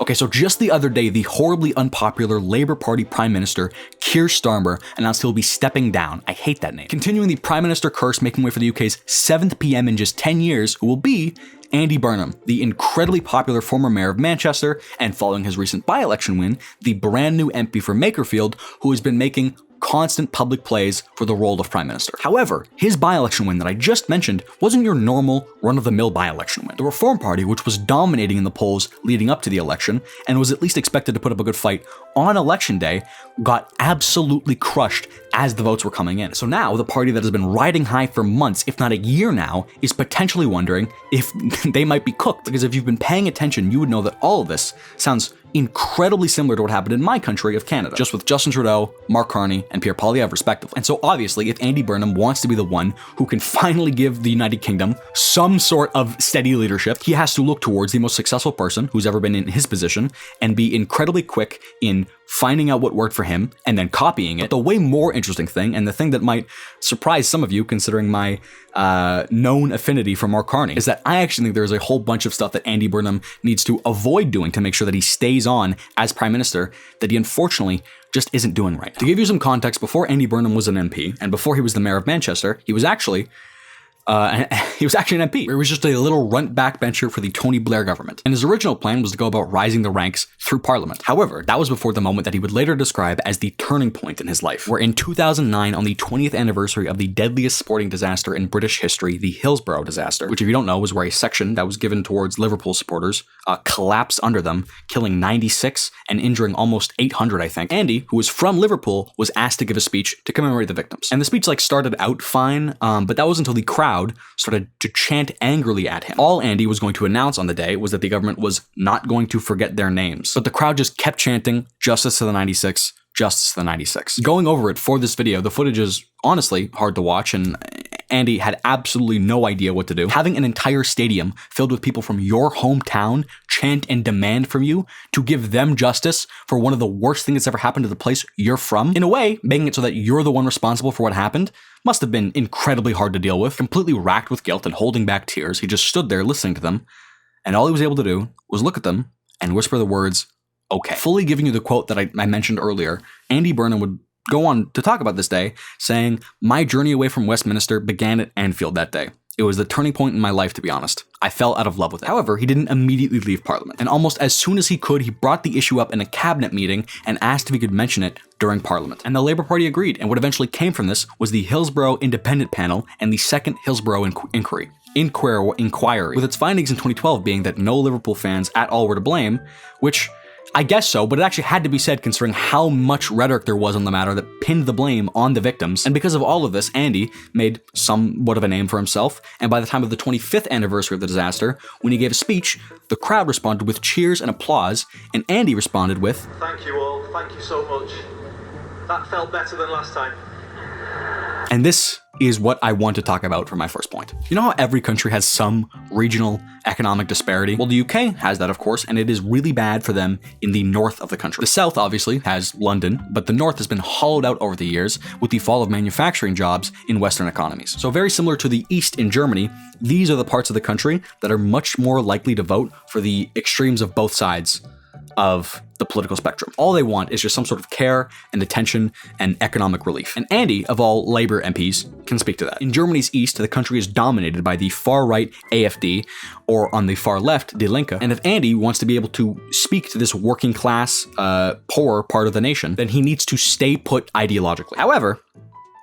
Okay, so just the other day, the horribly unpopular Labour Party Prime Minister, Keir Starmer, announced he'll be stepping down. I hate that name. Continuing the Prime Minister curse, making way for the UK's 7th PM in just 10 years, who will be Andy Burnham, the incredibly popular former mayor of Manchester, and following his recent by-election win, the brand new MP for Makerfield, who has been making constant public plays for the role of Prime Minister. However, his by-election win that I just mentioned wasn't your normal run-of-the-mill by-election win. The Reform Party, which was dominating in the polls leading up to the election and was at least expected to put up a good fight on election day, got absolutely crushed as the votes were coming in. So now the party that has been riding high for months, if not a year now, is potentially wondering if they might be cooked. Because if you've been paying attention, you would know that all of this sounds incredibly similar to what happened in my country of Canada, just with Justin Trudeau, Mark Carney, and Pierre Poilievre respectively. And so obviously, if Andy Burnham wants to be the one who can finally give the United Kingdom some sort of steady leadership, he has to look towards the most successful person who's ever been in his position and be incredibly quick in finding out what worked for him and then copying it. But the way more interesting thing, and the thing that might surprise some of you considering my known affinity for Mark Carney, is that I actually think there's a whole bunch of stuff that Andy Burnham needs to avoid doing to make sure that he stays on as Prime Minister that he unfortunately just isn't doing right. To give you some context, before Andy Burnham was an MP and before he was the mayor of Manchester, he was actually an MP. He was just a little runt backbencher for the Tony Blair government. And his original plan was to go about rising the ranks through Parliament. However, that was before the moment that he would later describe as the turning point in his life, where in 2009, on the 20th anniversary of the deadliest sporting disaster in British history, the Hillsborough disaster, which if you don't know was where a section that was given towards Liverpool supporters collapsed under them, killing 96 and injuring almost 800, I think. Andy, who was from Liverpool, was asked to give a speech to commemorate the victims. And the speech started out fine, but that was until the crowd started to chant angrily at him. All Andy was going to announce on the day was that the government was not going to forget their names. But the crowd just kept chanting, "Justice to the 96, justice to the 96. Going over it for this video, the footage is honestly hard to watch, and Andy had absolutely no idea what to do. Having an entire stadium filled with people from your hometown chant and demand from you to give them justice for one of the worst things that's ever happened to the place you're from, in a way, making it so that you're the one responsible for what happened, must have been incredibly hard to deal with. Completely racked with guilt and holding back tears, he just stood there listening to them, and all he was able to do was look at them and whisper the words, "Okay." Fully giving you the quote that I mentioned earlier, Andy Burnham would go on to talk about this day, saying, "My journey away from Westminster began at Anfield that day. It was the turning point in my life, to be honest. I fell out of love with it." However, he didn't immediately leave Parliament, and almost as soon as he could, he brought the issue up in a cabinet meeting and asked if he could mention it during Parliament. And the Labour Party agreed, and what eventually came from this was the Hillsborough Independent Panel and the second Hillsborough Inquiry, with its findings in 2012 being that no Liverpool fans at all were to blame, which I guess so, but it actually had to be said considering how much rhetoric there was on the matter that pinned the blame on the victims. And because of all of this, Andy made somewhat of a name for himself, and by the time of the 25th anniversary of the disaster, when he gave a speech, the crowd responded with cheers and applause, and Andy responded with, "Thank you all, thank you so much. That felt better than last time." And this is what I want to talk about for my first point. You know how every country has some regional economic disparity? Well, the UK has that, of course, and it is really bad for them in the north of the country. The south, obviously, has London, but the north has been hollowed out over the years with the fall of manufacturing jobs in Western economies. So very similar to the east in Germany, these are the parts of the country that are much more likely to vote for the extremes of both sides of the political spectrum. All they want is just some sort of care and attention and economic relief. And Andy, of all Labour MPs, can speak to that. In Germany's east, the country is dominated by the far-right AfD, or on the far left, Die Linke. And if Andy wants to be able to speak to this working class, poorer part of the nation, then he needs to stay put ideologically. However,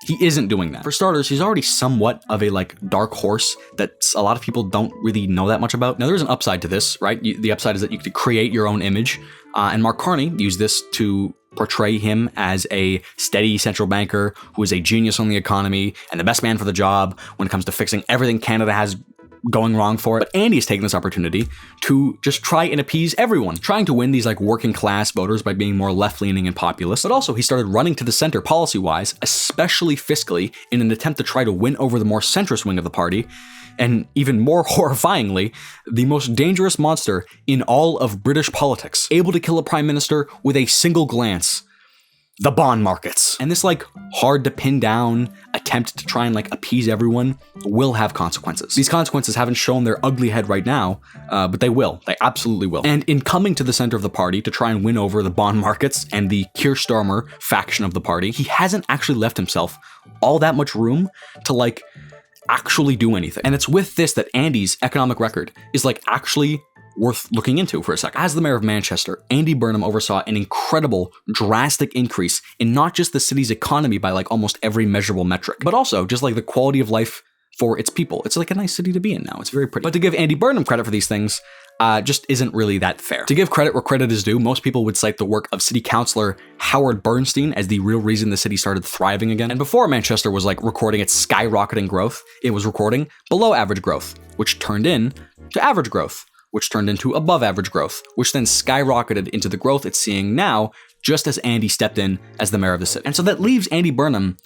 he isn't doing that. For starters, he's already somewhat of a dark horse that a lot of people don't really know that much about. Now, there's an upside to this, right? The upside is that you can create your own image. And Mark Carney used this to portray him as a steady central banker who is a genius on the economy and the best man for the job when it comes to fixing everything Canada has going wrong for it. But Andy has taken this opportunity to just try and appease everyone, trying to win these working class voters by being more left-leaning and populist. But also he started running to the center policy-wise, especially fiscally, in an attempt to try to win over the more centrist wing of the party. And even more horrifyingly, the most dangerous monster in all of British politics, able to kill a prime minister with a single glance. the bond markets. And this like hard to pin down attempt to try and like appease everyone will have consequences. These consequences haven't shown their ugly head right now, but they will. They absolutely will. And in coming to the center of the party to try and win over the bond markets and the Keir Starmer faction of the party, he hasn't actually left himself all that much room to like actually do anything. And it's with this that Andy's economic record is like actually worth looking into for a second. As the mayor of Manchester, Andy Burnham oversaw an incredible, drastic increase in not just the city's economy by like almost every measurable metric, but also just like the quality of life for its people. It's like a nice city to be in now. It's very pretty. But to give Andy Burnham credit for these things just isn't really that fair. To give credit where credit is due, most people would cite the work of city councillor Howard Bernstein as the real reason the city started thriving again. And before Manchester was like recording its skyrocketing growth, it was recording below average growth, which turned into average growth, which turned into above average growth, which then skyrocketed into the growth it's seeing now, just as Andy stepped in as the mayor of the city. And so that leaves Andy Burnham,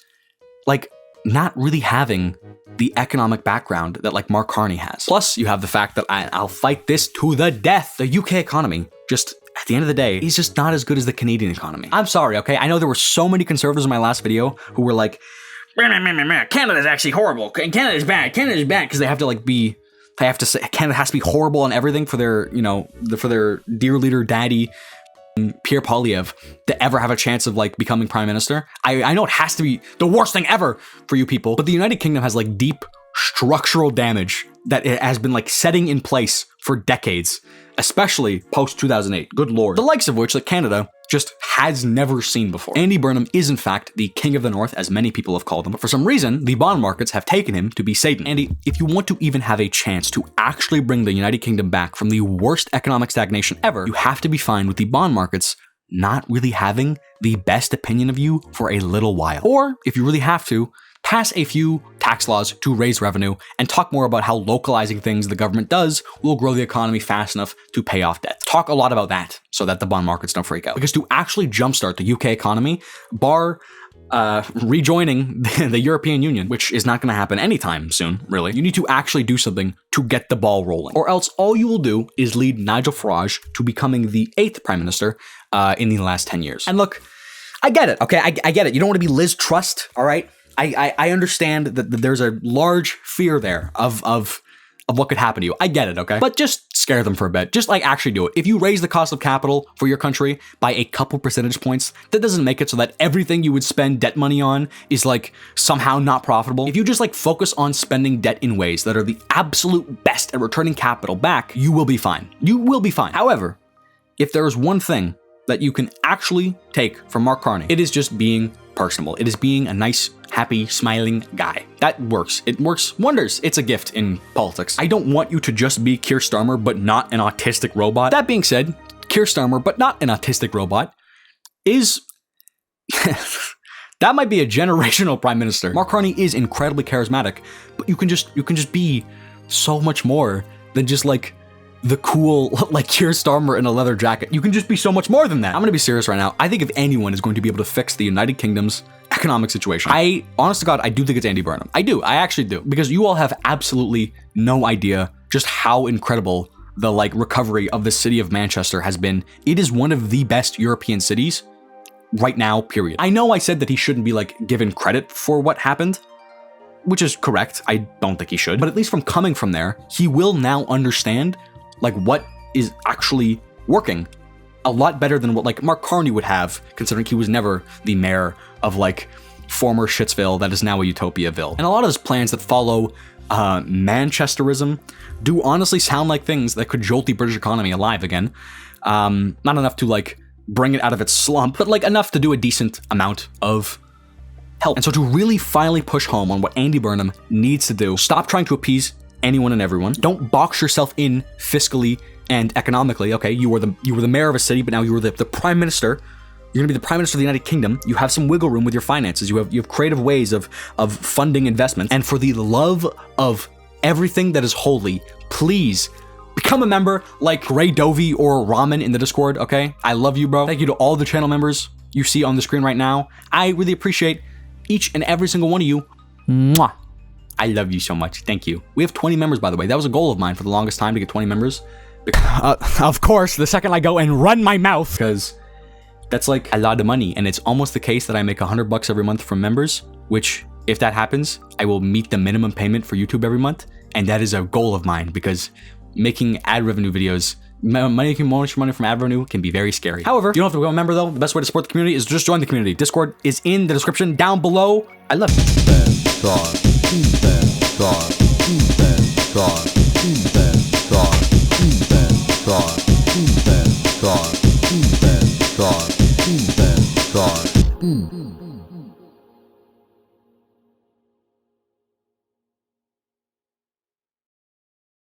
like, not really having the economic background that, like, Mark Carney has. Plus, you have the fact that I'll fight this to the death. The UK economy, just at the end of the day, is just not as good as the Canadian economy. I'm sorry, okay? I know there were so many conservatives in my last video who were like, Canada's actually horrible. Canada's bad, because they have to, like, they have to say Canada has to be horrible on everything for their, you know, for their dear leader daddy, Pierre Poilievre, to ever have a chance of like becoming prime minister. I know it has to be the worst thing ever for you people, but the United Kingdom has like deep structural damage that it has been like setting in place for decades, especially post 2008. Good lord. The likes of which like Canada just has never seen before. Andy Burnham is in fact the king of the north, as many people have called him, but for some reason, the bond markets have taken him to be Satan. Andy, if you want to even have a chance to actually bring the United Kingdom back from the worst economic stagnation ever, you have to be fine with the bond markets not really having the best opinion of you for a little while. Or if you really have to, pass a few tax laws to raise revenue and talk more about how localizing things the government does will grow the economy fast enough to pay off debt. Talk a lot about that so that the bond markets don't freak out. Because to actually jumpstart the UK economy, bar rejoining the European Union, which is not going to happen anytime soon, really, you need to actually do something to get the ball rolling. Or else all you will do is lead Nigel Farage to becoming the 8th prime minister in the last 10 years. And look, I get it, okay? I get it. You don't want to be Liz Truss, all right? I understand that there's a large fear there of what could happen to you. I get it, okay? But just scare them for a bit. Just like actually do it. If you raise the cost of capital for your country by a couple percentage points, that doesn't make it so that everything you would spend debt money on is like somehow not profitable. If you just like focus on spending debt in ways that are the absolute best at returning capital back, you will be fine. You will be fine. However, if there is one thing that you can actually take from Mark Carney, it is just being personable. It is being a nice, happy, smiling guy. That works. It works wonders. It's a gift in politics. I don't want you to just be Keir Starmer, but not an autistic robot. That being said, Keir Starmer, but not an autistic robot, is... that might be a generational prime minister. Mark Carney is incredibly charismatic, but you can just be so much more than just like the cool, like Keir Starmer in a leather jacket. You can just be so much more than that. I'm gonna be serious right now. I think if anyone is going to be able to fix the United Kingdom's economic situation, honest to God, I do think it's Andy Burnham. I actually do. Because you all have absolutely no idea just how incredible the like recovery of the city of Manchester has been. It is one of the best European cities right now, period. I know I said that he shouldn't be like given credit for what happened, which is correct. I don't think he should. But at least from coming from there, he will now understand like what is actually working a lot better than what like Mark Carney would have, considering he was never the mayor of like former Shitsville that is now a Utopiaville. And a lot of his plans that follow Manchesterism do honestly sound like things that could jolt the British economy alive again. Not enough to like bring it out of its slump, but like enough to do a decent amount of help. And so to really finally push home on what Andy Burnham needs to do, stop trying to appease anyone and everyone. Don't box yourself in fiscally and economically. Okay, you were the mayor of a city, but now you were the prime minister. You're gonna be the prime minister of the United Kingdom. You have some wiggle room with your finances. You have creative ways of funding investments. And for the love of everything that is holy, please become a member like Ray Dovey or Ramen in the Discord. Okay, I love you, bro. Thank you to all the channel members you see on the screen right now. I really appreciate each and every single one of you. Mwah. I love you so much. Thank you. We have 20 members, by the way. That was a goal of mine for the longest time, to get 20 members. Of course, the second I go and run my mouth, because That's like a lot of money. And it's almost the case that I make $100 every month from members, which if that happens, I will meet the minimum payment for YouTube every month. And that is a goal of mine because making ad revenue videos, making money from ad revenue can be very scary. However, you don't have to become a member though. The best way to support the community is just join the community. Discord is in the description down below. I love you.